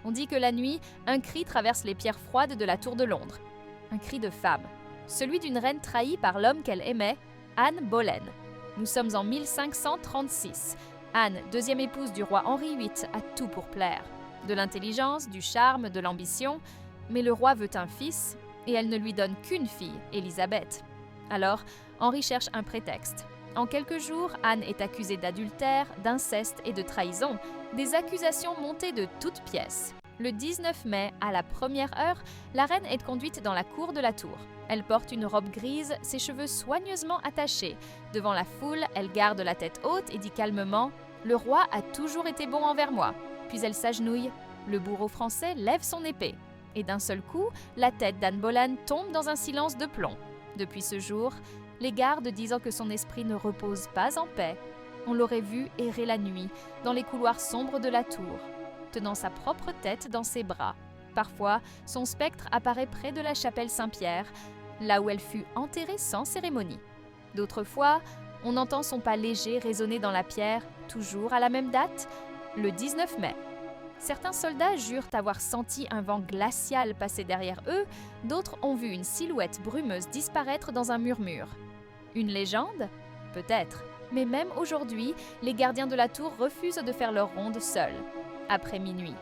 On dit que la nuit, un cri traverse les pierres froides de la tour de Londres. Un cri de femme. Celui d'une reine trahie par l'homme qu'elle aimait, Anne Boleyn. Nous sommes en 1536. Anne, deuxième épouse du roi Henri VIII, a tout pour plaire. De l'intelligence, du charme, de l'ambition. Mais le roi veut un fils, et elle ne lui donne qu'une fille, Élisabeth. Alors, Henri cherche un prétexte. En quelques jours, Anne est accusée d'adultère, d'inceste et de trahison, des accusations montées de toutes pièces. Le 19 mai, à la première heure, la reine est conduite dans la cour de la tour. Elle porte une robe grise, ses cheveux soigneusement attachés. Devant la foule, elle garde la tête haute et dit calmement « Le roi a toujours été bon envers moi ». Puis elle s'agenouille. Le bourreau français lève son épée. Et d'un seul coup, la tête d'Anne Boleyn tombe dans un silence de plomb. Depuis ce jour, les gardes disant que son esprit ne repose pas en paix, on l'aurait vu errer la nuit dans les couloirs sombres de la tour, tenant sa propre tête dans ses bras. Parfois, son spectre apparaît près de la chapelle Saint-Pierre, là où elle fut enterrée sans cérémonie. D'autres fois, on entend son pas léger résonner dans la pierre, toujours à la même date, le 19 mai. Certains soldats jurent avoir senti un vent glacial passer derrière eux, d'autres ont vu une silhouette brumeuse disparaître dans un murmure. Une légende ? Peut-être. Mais même aujourd'hui, les gardiens de la tour refusent de faire leur ronde seuls, après minuit.